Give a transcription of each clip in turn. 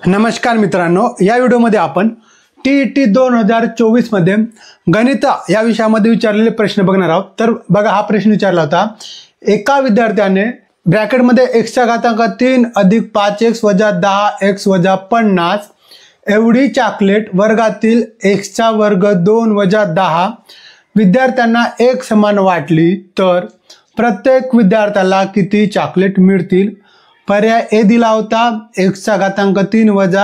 नमस्कार मित्रांनो, या व्हिडिओमध्ये आपण टीईटी 2024 मध्ये गणित या विषयामध्ये विचारलेले प्रश्न बघणार आहोत। तर बघा, हा प्रश्न विचारला होता, एका विद्यार्थ्याने ब्रॅकेटमध्ये x चा घातांक 3 अधिक 5x वजा 10x वजा 50 एवढी चॉकलेट वर्गातील x चा वर्ग 2 वजा 10 विद्यार्थ्यांना एक समान वाटली तर प्रत्येक विद्यार्थ्याला किती चॉकलेट मिळतील। पर्याय ए दिला होता x चा घातांक 3 वजा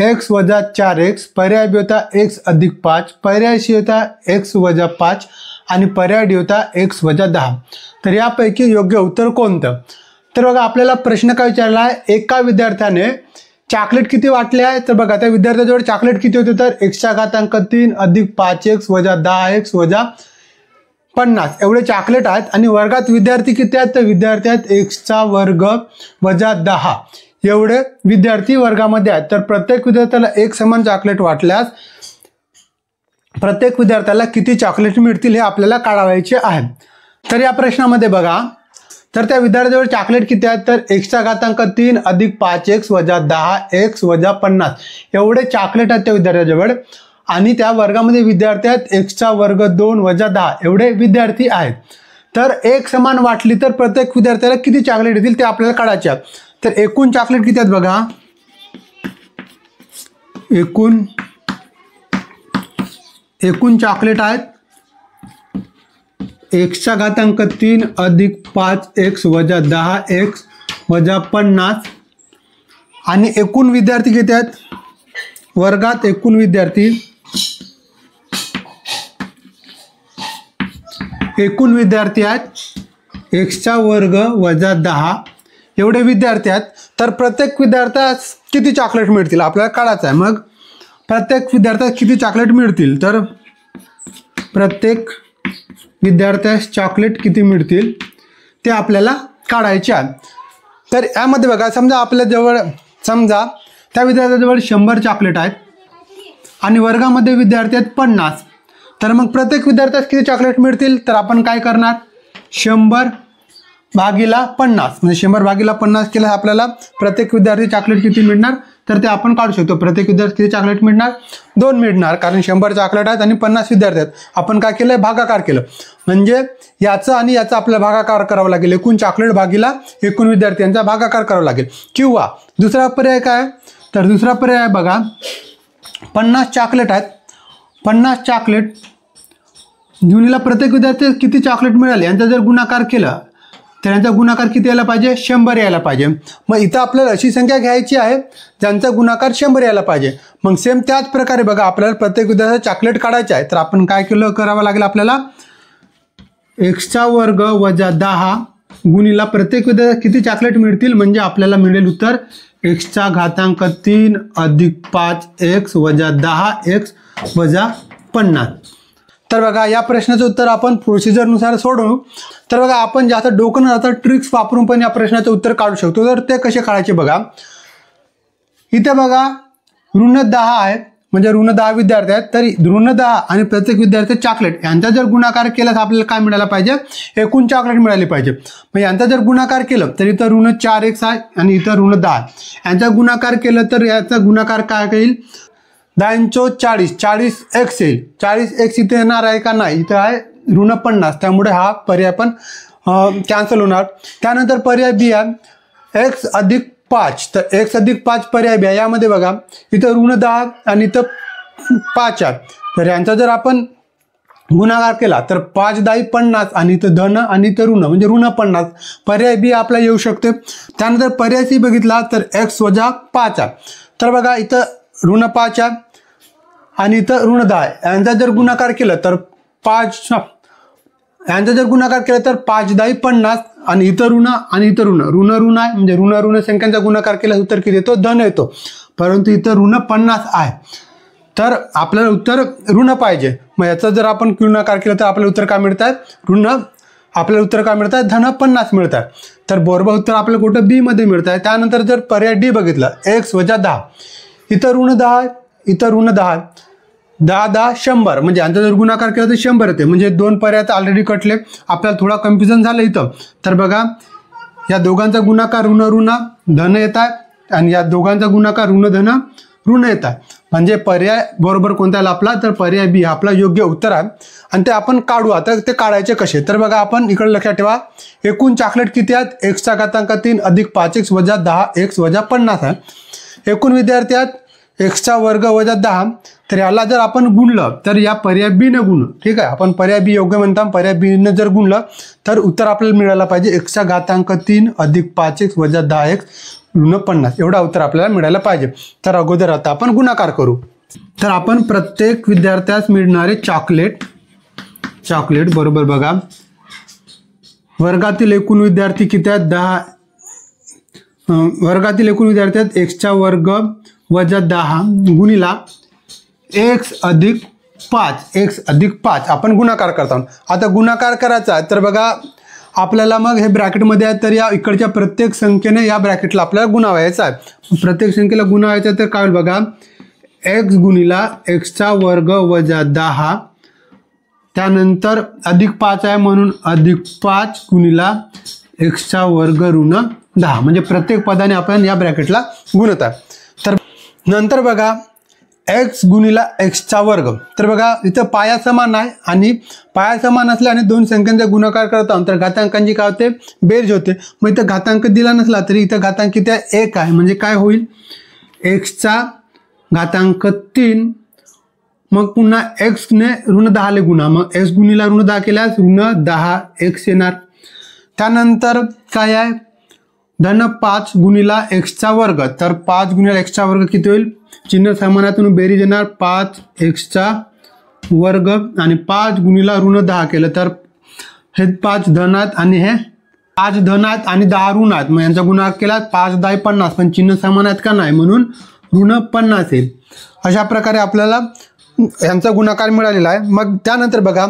x वजा 4x, पर्याय बी होता x अधिक 5, पर्याय सी होता x वजा 5 आणि पर्याय डी होता x वजा 10। तर यापैकी योग्य उत्तर कोणतं? तर बघा, आपल्याला प्रश्न काय विचारला आहे, एका विद्यार्थ्याने चॉकलेट किती वाटले आहे। तर बघा, त्या विद्यार्थ्याजवळ चॉकलेट किती होते, तर x चा घातांक 3 अधिक 5x वजा 10x वजा 50 एवढे चॉकलेट आहेत आणि वर्गात विद्यार्थी किती आहेत, तर विद्यार्थी आहेत x चा वर्ग वजा 10 एवढे विद्यार्थी वर्गामध्ये आहेत। तर प्रत्येक विद्यार्थ्याला एक समान चॉकलेट वाटल्यास प्रत्येक विद्यार्थ्याला किती चॉकलेट मिळतील हे आपल्याला काढायचे आहे। तर या प्रश्नामध्ये बघा, तर त्या विद्यार्थ्याजवळ चॉकलेट किती आहेत, तर x चा घातांक 3 अधिक 5x वजा 10x वजा 50 एवढे चॉकलेट आहेत त्या विद्यार्थ्याजवळ आणि त्या वर्गामध्ये विद्यार्थी आहेत x चा वर्ग 2 वजा 10 एवढे विद्यार्थी आहेत। तर एक समान वाटली तर प्रत्येक विद्यार्थ्याला किती चॉकलेट येतील ते आपल्याला काढायचे आहे। तर एकूण चॉकलेट किती आहेत बघा, एकूण चॉकलेट आहेत x चा घातांक 3 अधिक 5x वजा 10x वजा 50 आणि एकूण विद्यार्थी किती आहेत, वर्गात एकूण विद्यार्थी आहेत x चा वर्ग वजा 10 एवढे विद्यार्थी आहेत। तर प्रत्येक विद्यार्थ्यास किती चॉकलेट मिळतील आपल्याला काढायचं आहे। मग प्रत्येक विद्यार्थ्यास किती चॉकलेट मिळतील, तर प्रत्येक विद्यार्थ्यास चॉकलेट किती मिळतील ते आपल्याला काढायचे आहे। तर यामध्ये बघा, समजा त्या विद्यार्थ्याजवळ 100 चॉकलेट आहेत आणि वर्गामध्ये विद्यार्थी आहेत 50, तर मग प्रत्येक विद्यार्थ्यास किती चॉकलेट मिळतील, तर आपण काय करणार, 100 भागिला 50 म्हणजे 100 भागिला 50 केलं आपल्याला प्रत्येक विद्यार्थी चॉकलेट किती मिळणार, तर ते आपण काढू शकतो। प्रत्येक विद्यार्थी किती चॉकलेट मिळणार, 2 मिळणार, कारण 100 चॉकलेट आहेत आणि 50 विद्यार्थी आहेत। आपण काय केलं, भागाकार केलं, म्हणजे याचं आणि याचा आपल्याला भागाकार करावा लागेल, एकूण चॉकलेट भागिला एकूण विद्यार्थ्यांचा भागाकार करावा लागेल। किंवा दुसरा पर्याय काय, तर दुसरा पर्याय बघा, 50 चॉकलेट आहेत, 50 चॉकलेट जुनीला प्रत्येक विद्यार्थी किती चॉकलेट मिळाले यांचा जर गुणाकार केला तर यांचा गुणाकार किती यायला पाहिजे, 100 यायला पाहिजे। मग इथं आपल्याला अशी संख्या घ्यायची आहे ज्यांचा गुणाकार 100 यायला पाहिजे। मग सेम त्याच प्रकारे बघा, आपल्याला प्रत्येक विद्यार्थ्याला चॉकलेट काढायचे आहे, तर आपण काय करावं लागेल, आपल्याला x चा वर्ग वजा 10 गुणिला प्रत्येक विद्यार्थ्याला किती चॉकलेट मिळतील, म्हणजे आपल्याला मिळेल उत्तर x चा घातांक 3 अधिक 5x वजा 10x वजा 50। तर बघा, या प्रश्नाचं उत्तर आपण प्रोसिजरनुसार सोडवू। तर बघा, आपण जास्त डोकं न जाता ट्रिक्स वापरून पण या प्रश्नाचं उत्तर काढू शकतो। तर ते कसे काढायचे बघा, इथे बघा ऋण 10 आहे, म्हणजे ऋण 10 विद्यार्थी आहेत, तरी ऋण 10 आणि प्रत्येक विद्यार्थी चॉकलेट यांचा जर गुणाकार केला तर आपल्याला काय मिळायला पाहिजे, एकूण चॉकलेट मिळाली पाहिजे। मग यांचा जर गुणाकार केलं तर इथं ऋण 4x आहे आणि इथं ऋण 10, यांचा गुणाकार केलं तर याचा गुणाकार काय येईल, 10 40x येईल। 40x इथे येणार आहे का, नाही, इथं आहे ऋण 50, त्यामुळे हा पर्याय पण कॅन्सल होणार। त्यानंतर पर्याय बी आहे x अधिक 5, तर x अधिक 5 पर्याय बी आहे। यामध्ये बघा, इथं ऋण 10 आणि इथं 5 आहे, तर यांचा जर आपण गुणाकार केला तर 5 10 50 आणि इथं धन आणि इथं ऋण म्हणजे ऋण 50, पर्याय बी आपला येऊ शकते। त्यानंतर पर्याय सी बघितला तर x वजा 5 आहे, तर बघा इथं ऋण 5 आहे आणि इथं ऋण 10 आहे, यांचा जर गुणाकार केला तर 5 10 50 आणि इथं ऋण आणि इथं ऋण आहे, म्हणजे ऋण संख्यांचा गुणाकार केला उत्तर किती येतो, धन येतो, परंतु इथं ऋण 50 आहे, तर आपल्याला उत्तर ऋण पाहिजे। मग याचा जर आपण गुणाकार केला तर आपल्याला उत्तर काय मिळतात, धन 50 मिळतात। तर बरोबर उत्तर आपल्याला कुठं बी मध्ये मिळत आहे। त्यानंतर जर पर्याय डी बघितला, x वजा 10, इथं ऋण 10 इथं ऋण 10, 10 10 100 म्हणजे यांचा जर गुणाकार केला तर 100 येते, म्हणजे दोन पर्याय ऑलरेडी कटले। आपल्याला थोडा कन्फ्युजन झालं इथं, तर बघा या दोघांचा गुणाकार ऋण ऋण धन येत आहे आणि या दोघांचा गुणाकार ऋण धन ऋण येतात. म्हणजे पर्याय बरोबर कोणता आपला, तर पर्याय बी आपला योग्य उत्तर आहे. आणि ते आपण काढू. आता ते काढायचे कसे, तर बघा आपण इकडे लक्षात ठेवा, एकूण चॉकलेट किती आहेत, x चा घातांक 3 अधिक 5x वजा 10x वजा 50 आहे. एकूण विद्यार्थी आहेत x चा वर्ग वजा 10. तर याला जर आपण गुणलं तर या पर्याय बी न गुण, ठीक आहे, आपण पर्याय बी योग्य म्हणता, पर्याय बी न जर गुणलं तर उत्तर आपल्याला मिळायला पाहिजे x चा घातांक 3 अधिक 5x वजा 10x ऋण 50, एवढा उत्तर आपल्याला मिळायला पाहिजे. तर अगोदर आता आपण गुणाकार करू. तर आपण प्रत्येक विद्यार्थ्यास मिळणारे चॉकलेट बरोबर बघा, वर्गातील एकूण विद्यार्थी किती आहेत, 10. वर्गातील एकूण विद्यार्थी आहेत x चा वर्ग वजा 10 गुणिला x अधिक 5 आपण गुणाकार करतो. आता गुणाकार करायचा तर बघा आपल्याला मग हे ब्रॅकेटमध्ये आहे, तर या इकडच्या प्रत्येक संख्येने या ब्रॅकेटला आपल्याला गुणावायचं आहे. प्रत्येक संख्येला गुणावायचं तर काय होईल बघा, x गुणिला x चा वर्ग वजा 10, त्यानंतर अधिक 5 आहे म्हणून अधिक 5 गुणिला x चा वर्ग ऋण 10, म्हणजे प्रत्येक पदाने आपण या ब्रॅकेटला गुणत आहे. तर नंतर बघा x गुणिला x चा वर्ग, तर बघा इथं पाया समान आहे आणि पाया समान असल्याने दोन संख्यांचा गुणाकार करत आहोत तर घातांकांची काय होते, बेरीज होते. मग इथं घातांक दिला नसला तरी इथं घातांक किती आहे, 1 आहे, म्हणजे काय होईल x चा घातांक 3, मग पुन्हा x ने ऋण 10 ले गुणा, मग x गुणिला ऋण 10 केल्यास ऋण 10x येणार. त्यानंतर काय आहे, धन 5 गुणिला x चा वर्ग, तर 5 गुणिला x चा वर्ग किती होईल, चिन्ह समानातून बेरीज येणार 5x चा वर्ग आणि 5 गुणिला ऋण 10 केलं तर हे 5 धनात आणि हे 5 धनात आणि 10 ऋणात, मग यांचा गुणाकार केला 5 10 50, पण चिन्ह समान आहेत का नाही म्हणून ऋण 50 येईल. अशा प्रकारे आपल्याला यांचा गुणाकार मिळालेला आहे. मग त्यानंतर बघा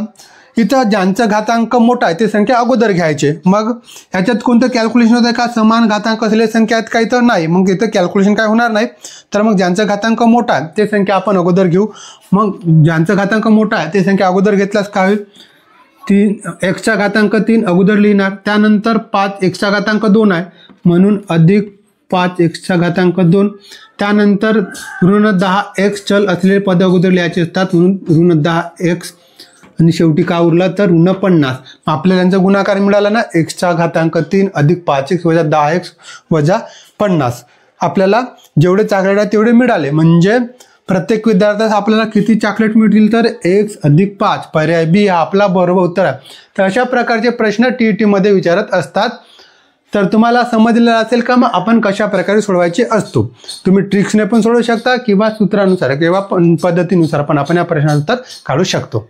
इथं ज्यांचा घातांक मोठा आहे ते संख्या अगोदर घ्यायचे. मग ह्याच्यात कोणतं कॅल्क्युलेशन होतं का, समान घातांक असलेल्या संख्या आहेत काही तर नाही, मग इथं कॅल्क्युलेशन काय होणार नाही. तर मग ज्यांचा घातांक मोठा आहे ते संख्या आपण अगोदर घेऊ. मग ज्यांचा घातांक मोठा आहे ते संख्या अगोदर घेतल्यास काय होईल, 3x चा घातांक 3 अगोदर लिहिणार. त्यानंतर 5x चा घातांक 2 आहे म्हणून अधिक 5x चा घातांक 2. त्यानंतर ऋण 10x चल असलेले पद अगोदर लिहायचे असतात म्हणून ऋण 10x आणि शेवटी काय उरला तर ऋण 50. आपल्याला यांचा गुणाकार मिळाला ना, x चा घातांक 3 अधिक 5x वजा 10x वजा 50. आपल्याला जेवढे चॉकलेट आहे तेवढे मिळाले. म्हणजे प्रत्येक विद्यार्थ्यास आपल्याला किती चॉकलेट मिळतील तर x अधिक 5, पर्याय बी हा आपला बरोबर उत्तर आहे. तर अशा प्रकारचे प्रश्न TET मध्ये विचारत असतात. तर तुम्हाला समजलेलं असेल का मग आपण कशा प्रकारे सोडवायचे असतो. तुम्ही ट्रिक्सने पण सोडवू शकता किंवा सूत्रानुसार किंवा पद्धतीनुसार पण आपण या प्रश्नाचं उत्तर काढू शकतो.